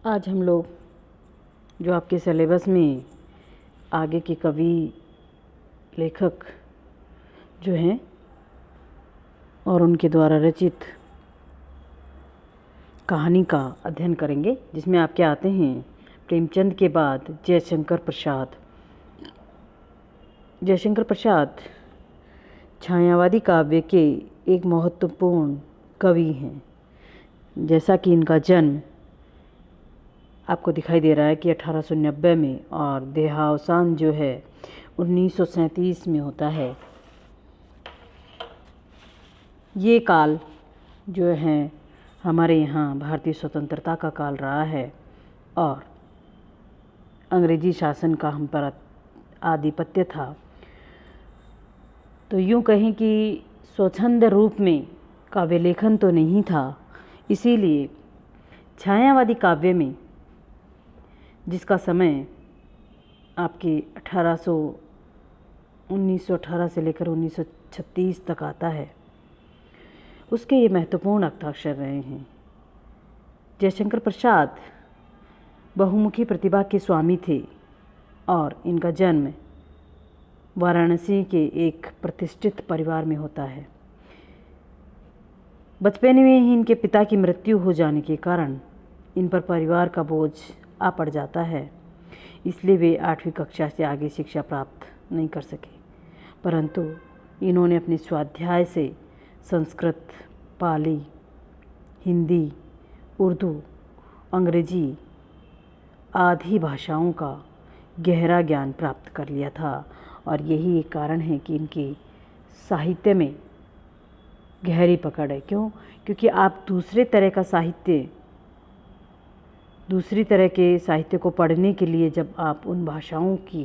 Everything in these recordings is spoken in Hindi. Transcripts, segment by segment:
आज हम लोग जो आपके सिलेबस में आगे के कवि लेखक जो हैं और उनके द्वारा रचित कहानी का अध्ययन करेंगे, जिसमें आपके आते हैं प्रेमचंद के बाद जयशंकर प्रसाद। जयशंकर प्रसाद छायावादी काव्य के एक महत्वपूर्ण कवि हैं। जैसा कि इनका जन्म आपको दिखाई दे रहा है कि 1890 में और देहावसान जो है 1937 में होता है। ये काल जो है हमारे यहाँ भारतीय स्वतंत्रता का काल रहा है और अंग्रेजी शासन का हम पर आधिपत्य था। तो यूँ कहें कि स्वच्छंद रूप में काव्य लेखन तो नहीं था, इसीलिए छायावादी काव्य में, जिसका समय आपके 1918 से लेकर 1936 तक आता है, उसके ये महत्वपूर्ण हस्ताक्षर रहे हैं। जयशंकर प्रसाद बहुमुखी प्रतिभा के स्वामी थे और इनका जन्म वाराणसी के एक प्रतिष्ठित परिवार में होता है। बचपन में ही इनके पिता की मृत्यु हो जाने के कारण इन पर परिवार का बोझ आ पड़ जाता है, इसलिए वे 8वीं कक्षा से आगे शिक्षा प्राप्त नहीं कर सके। परंतु इन्होंने अपने स्वाध्याय से संस्कृत, पाली, हिंदी, उर्दू, अंग्रेजी आदि भाषाओं का गहरा ज्ञान प्राप्त कर लिया था और यही एक कारण है कि इनके साहित्य में गहरी पकड़ है। क्यों? क्योंकि आप दूसरी तरह के साहित्य को पढ़ने के लिए जब आप उन भाषाओं की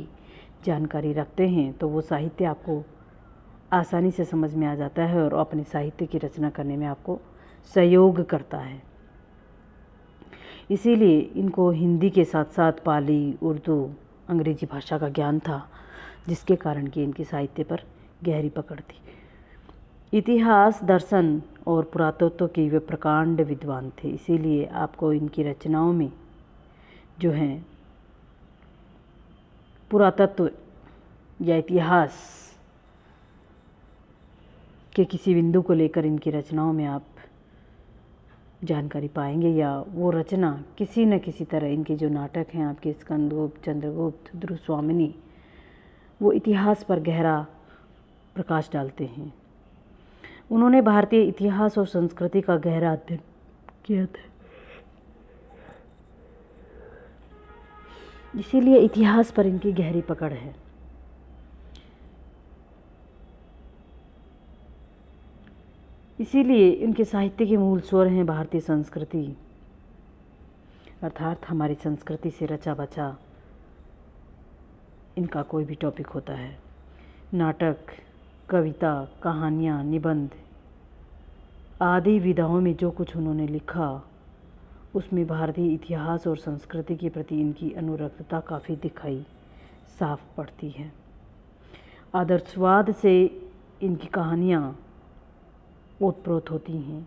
जानकारी रखते हैं तो वो साहित्य आपको आसानी से समझ में आ जाता है और अपने साहित्य की रचना करने में आपको सहयोग करता है। इसीलिए इनको हिंदी के साथ साथ पाली, उर्दू, अंग्रेजी भाषा का ज्ञान था, जिसके कारण कि इनकी साहित्य पर गहरी पकड़ थी। इतिहास, दर्शन और पुरातत्व के वे प्रकांड विद्वान थे, इसीलिए आपको इनकी रचनाओं में जो हैं पुरातत्व या इतिहास के किसी बिंदु को लेकर इनकी रचनाओं में आप जानकारी पाएंगे, या वो रचना किसी न किसी तरह, इनके जो नाटक हैं आपके स्कंदगुप्त, चंद्रगुप्त, ध्रुवस्वामिनी, वो इतिहास पर गहरा प्रकाश डालते हैं। उन्होंने भारतीय इतिहास और संस्कृति का गहरा अध्ययन किया था, इसीलिए इतिहास पर इनकी गहरी पकड़ है। इसीलिए इनके साहित्य के मूल स्वर हैं भारतीय संस्कृति, अर्थात हमारी संस्कृति से रचा बचा इनका कोई भी टॉपिक होता है। नाटक, कविता, कहानियाँ, निबंध आदि विधाओं में जो कुछ उन्होंने लिखा, उसमें भारतीय इतिहास और संस्कृति के प्रति इनकी अनुरक्तता काफ़ी दिखाई साफ पड़ती है। आदर्शवाद से इनकी कहानियाँ ओतप्रोत होती हैं,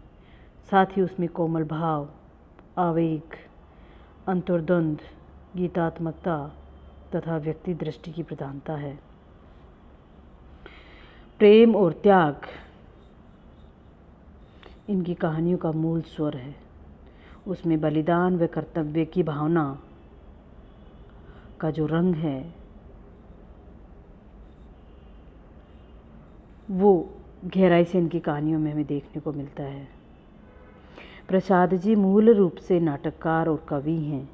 साथ ही उसमें कोमल भाव, आवेग, अंतर्द्वंद, गीतात्मकता तथा व्यक्ति दृष्टि की प्रधानता है। प्रेम और त्याग इनकी कहानियों का मूल स्वर है। उसमें बलिदान व कर्तव्य की भावना का जो रंग है वो गहराई से इनकी कहानियों में हमें देखने को मिलता है। प्रसाद जी मूल रूप से नाटककार और कवि हैं।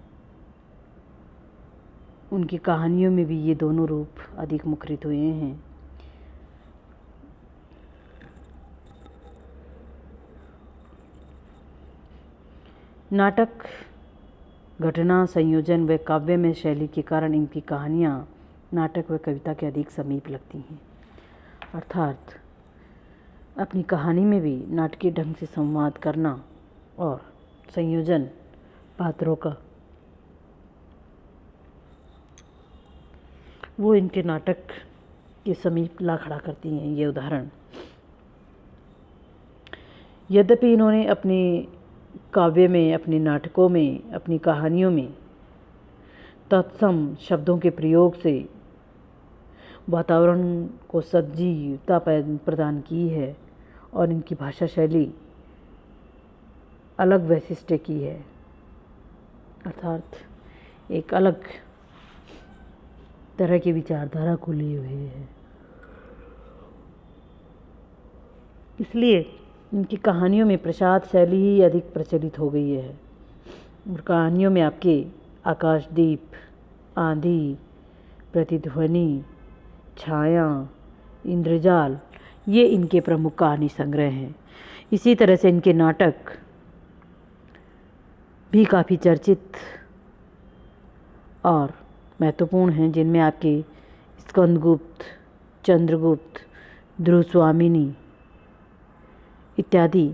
उनकी कहानियों में भी ये दोनों रूप अधिक मुखरित हुए हैं। नाटक, घटना, संयोजन व काव्य में शैली के कारण इनकी कहानियाँ नाटक व कविता के अधिक समीप लगती हैं। अर्थात अपनी कहानी में भी नाटकीय ढंग से संवाद करना और संयोजन पात्रों का, वो इनके नाटक के समीप ला खड़ा करती हैं। ये उदाहरण, यद्यपि इन्होंने अपने काव्य में, अपने नाटकों में, अपनी कहानियों में तत्सम शब्दों के प्रयोग से वातावरण को सजीवता प्रदान की है और इनकी भाषा शैली अलग वैशिष्ट्य की है, अर्थात एक अलग तरह की विचारधारा को लिए हुए है। इसलिए इनकी कहानियों में प्रसाद शैली ही अधिक प्रचलित हो गई है और कहानियों में आपके आकाशदीप, आंधी, प्रतिध्वनि, छाया, इंद्रजाल, ये इनके प्रमुख कहानी संग्रह हैं। इसी तरह से इनके नाटक भी काफ़ी चर्चित और महत्वपूर्ण हैं, जिनमें आपके स्कंदगुप्त, चंद्रगुप्त, ध्रुवस्वामिनी इत्यादि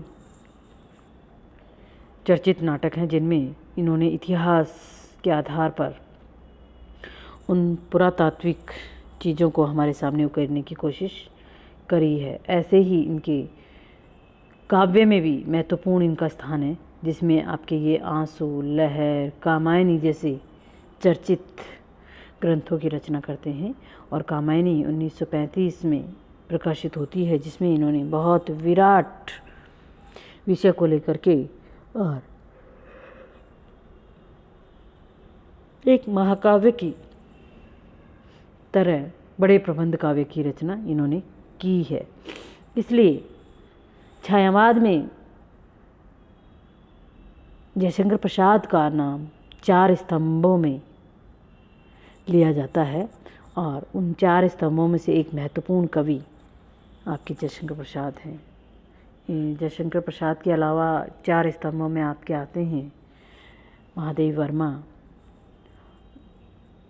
चर्चित नाटक हैं, जिनमें इन्होंने इतिहास के आधार पर उन पुरातात्विक चीज़ों को हमारे सामने उकेरने की कोशिश करी है। ऐसे ही इनके काव्य में भी महत्वपूर्ण इनका स्थान है, जिसमें आपके ये आंसू, लहर, कामायनी जैसे चर्चित ग्रंथों की रचना करते हैं। और कामायनी 1935 में प्रकाशित होती है, जिसमें इन्होंने बहुत विराट विषय को लेकर के और एक महाकाव्य की तरह बड़े प्रबंध काव्य की रचना इन्होंने की है। इसलिए छायावाद में जयशंकर प्रसाद का नाम 4 स्तंभों में लिया जाता है और उन 4 स्तंभों में से एक महत्वपूर्ण कवि आपके जयशंकर प्रसाद हैं। जयशंकर प्रसाद के अलावा 4 स्तंभों में आपके आते हैं महादेव वर्मा,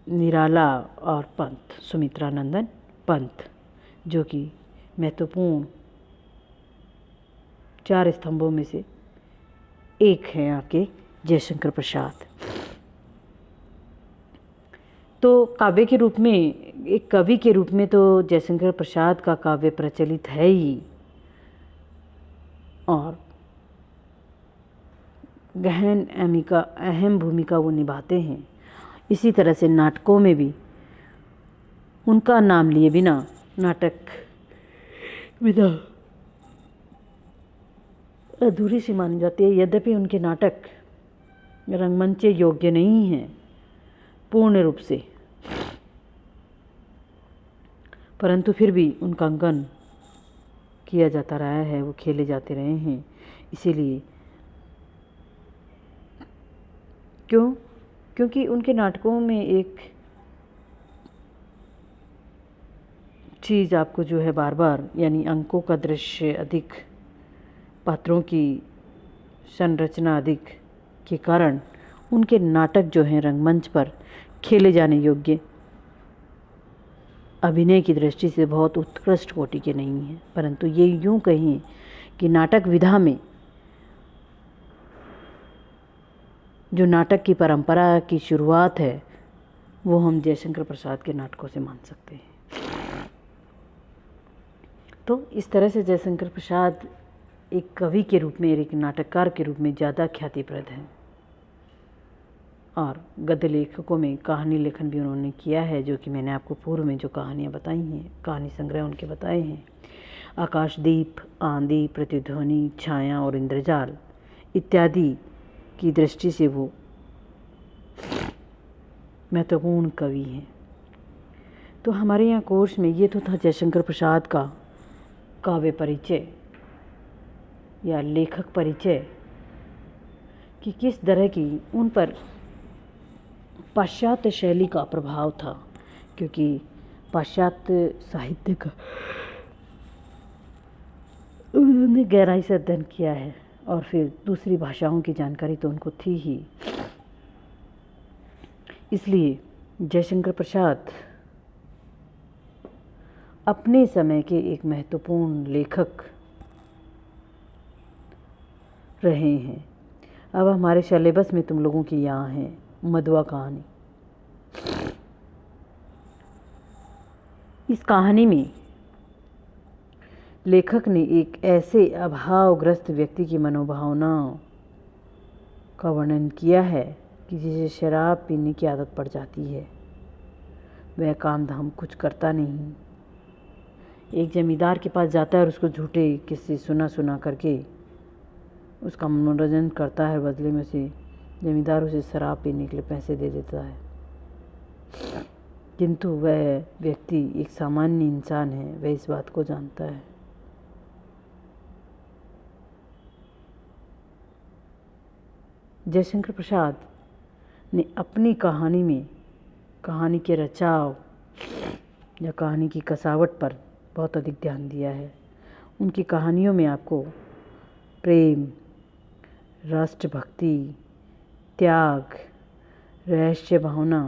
निराला और पंत, सुमित्रानंदन पंत, जो कि महत्वपूर्ण 4 स्तंभों में से एक हैं आपके जयशंकर प्रसाद। तो काव्य के रूप में, एक कवि के रूप में तो जयशंकर प्रसाद का काव्य प्रचलित है ही और गहन अहम भूमिका वो निभाते हैं। इसी तरह से नाटकों में भी उनका नाम लिए बिना नाटक विधा अधूरी सी मानी जाती है। यद्यपि उनके नाटक रंगमंच योग्य नहीं हैं पूर्ण रूप से, परंतु फिर भी उनका अंकन किया जाता रहा है, वो खेले जाते रहे हैं। इसीलिए क्योंकि उनके नाटकों में एक चीज़ आपको जो है बार बार, यानी अंकों का दृश्य अधिक, पात्रों की संरचना अधिक के कारण उनके नाटक जो हैं रंगमंच पर खेले जाने योग्य अभिनय की दृष्टि से बहुत उत्कृष्ट कोटि के नहीं हैं। परंतु ये यूँ कहें कि नाटक विधा में जो नाटक की परंपरा की शुरुआत है, वो हम जयशंकर प्रसाद के नाटकों से मान सकते हैं। तो इस तरह से जयशंकर प्रसाद एक कवि के रूप में, एक नाटककार के रूप में ज़्यादा ख्यातिप्रद हैं और गद्य लेखकों में कहानी लेखन भी उन्होंने किया है, जो कि मैंने आपको पूर्व में जो कहानियाँ बताई हैं, कहानी संग्रह उनके बताए हैं। आकाशदीप, आंधी, प्रतिध्वनि, छाया और इंद्रजाल इत्यादि की दृष्टि से वो महत्वपूर्ण कवि हैं। तो हमारे यहाँ कोर्स में ये तो था जयशंकर प्रसाद का काव्य परिचय या लेखक परिचय, कि किस तरह की उन पर पाश्चात्य शैली का प्रभाव था, क्योंकि पाश्चात्य साहित्य का उन्होंने गहराई से अध्ययन किया है और फिर दूसरी भाषाओं की जानकारी तो उनको थी ही। इसलिए जयशंकर प्रसाद अपने समय के एक महत्वपूर्ण लेखक रहे हैं। अब हमारे सिलेबस में तुम लोगों की यहाँ है मधुआ कहानी। इस कहानी में लेखक ने एक ऐसे अभावग्रस्त व्यक्ति की मनोभावनाओं का वर्णन किया है कि जिसे शराब पीने की आदत पड़ जाती है वह काम धाम कुछ करता नहीं। एक जमींदार के पास जाता है और उसको झूठे किस्से सुना करके उसका मनोरंजन करता है। बदले में उसे जमींदार उसे शराब पीने के लिए पैसे दे देता है, किंतु वह व्यक्ति एक सामान्य इंसान है, वह इस बात को जानता है। जयशंकर प्रसाद ने अपनी कहानी में कहानी के रचाव या कहानी की कसावट पर बहुत अधिक ध्यान दिया है। उनकी कहानियों में आपको प्रेम, राष्ट्रभक्ति, त्याग, रहस्य भावना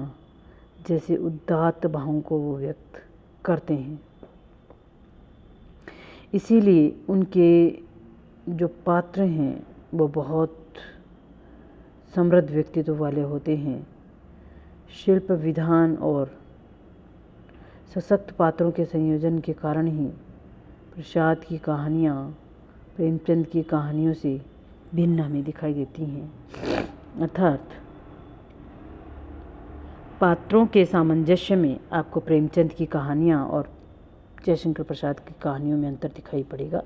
जैसे उदात्त भावों को वो व्यक्त करते हैं। इसीलिए उनके जो पात्र हैं वो बहुत समृद्ध व्यक्तित्व वाले होते हैं। शिल्प विधान और सशक्त पात्रों के संयोजन के कारण ही प्रसाद की कहानियाँ प्रेमचंद की कहानियों से भिन्न हमें दिखाई देती हैं। अर्थात पात्रों के सामंजस्य में आपको प्रेमचंद की कहानियाँ और जयशंकर प्रसाद की कहानियों में अंतर दिखाई पड़ेगा।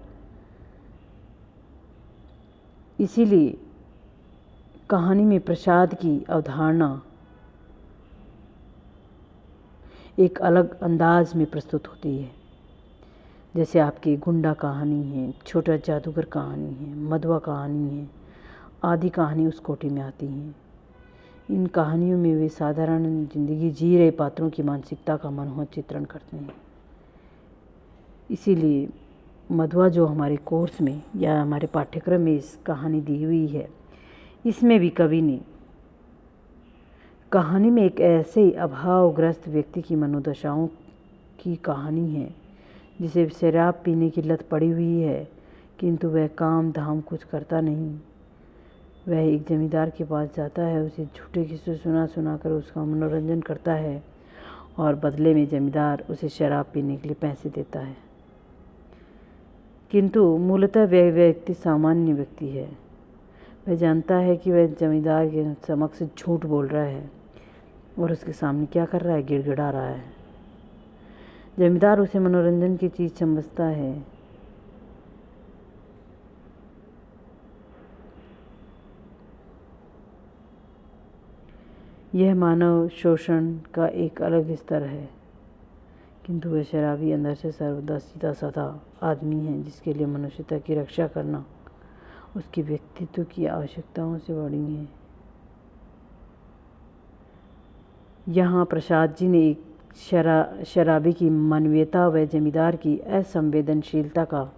इसीलिए कहानी में प्रसाद की अवधारणा एक अलग अंदाज में प्रस्तुत होती है। जैसे आपकी गुंडा कहानी है, छोटा जादूगर कहानी है, मधुआ कहानी है, आदि कहानी उस कोटि में आती हैं। इन कहानियों में वे साधारण जिंदगी जी रहे पात्रों की मानसिकता का मनोहर चित्रण करते हैं। इसीलिए मधुआ जो हमारे कोर्स में या हमारे पाठ्यक्रम में इस कहानी दी हुई है, इसमें भी कवि ने कहानी में एक ऐसे अभावग्रस्त व्यक्ति की मनोदशाओं की कहानी है जिसे शराब पीने की लत पड़ी हुई है, किंतु वह काम धाम कुछ करता नहीं। वह एक जमींदार के पास जाता है, उसे झूठे किस्से सुना कर उसका मनोरंजन करता है और बदले में जमींदार उसे शराब पीने के लिए पैसे देता है। किंतु मूलतः वह व्यक्ति सामान्य व्यक्ति है। वह जानता है कि वह जमींदार के समक्ष झूठ बोल रहा है और उसके सामने क्या कर रहा है, गिड़गिड़ा रहा है। जमींदार उसे मनोरंजन की चीज़ समझता है। यह मानव शोषण का एक अलग स्तर है, किंतु वह शराबी अंदर से सर्वदा सीधा साधा आदमी है जिसके लिए मनुष्यता की रक्षा करना उसके व्यक्तित्व की आवश्यकताओं से बड़ी है। यहाँ प्रसाद जी ने एक शराबी की मानवीयता व जमींदार की असंवेदनशीलता का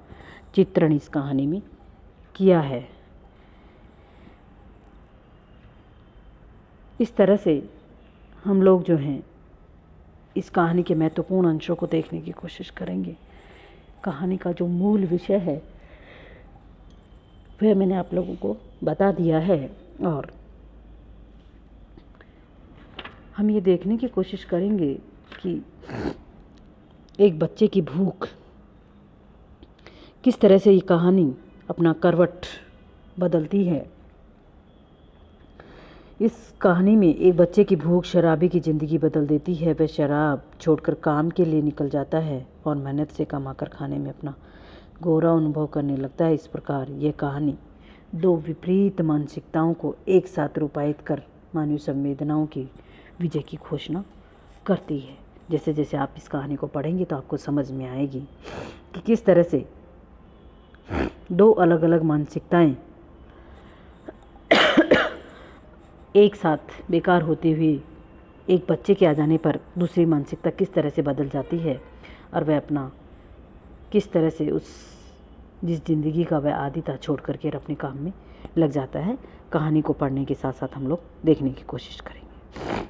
चित्रण इस कहानी में किया है। इस तरह से हम लोग जो हैं इस कहानी के महत्वपूर्ण अंशों को देखने की कोशिश करेंगे। कहानी का जो मूल विषय है वह मैंने आप लोगों को बता दिया है और हम ये देखने की कोशिश करेंगे कि एक बच्चे की भूख किस तरह से ये कहानी अपना करवट बदलती है। इस कहानी में एक बच्चे की भूख शराबी की ज़िंदगी बदल देती है। वह शराब छोड़कर काम के लिए निकल जाता है और मेहनत से कमाकर खाने में अपना गौरव अनुभव करने लगता है। इस प्रकार यह कहानी दो विपरीत मानसिकताओं को एक साथ रूपायित कर मानवीय संवेदनाओं की विजय की घोषणा करती है। जैसे जैसे आप इस कहानी को पढ़ेंगे तो आपको समझ में आएगी कि किस तरह से दो अलग अलग मानसिकताएं एक साथ बेकार होते हुए एक बच्चे के आ जाने पर दूसरी मानसिकता किस तरह से बदल जाती है और वह अपना किस तरह से उस जिस ज़िंदगी का वह आदी था छोड़ करके अपने काम में लग जाता है। कहानी को पढ़ने के साथ साथ हम लोग देखने की कोशिश करेंगे।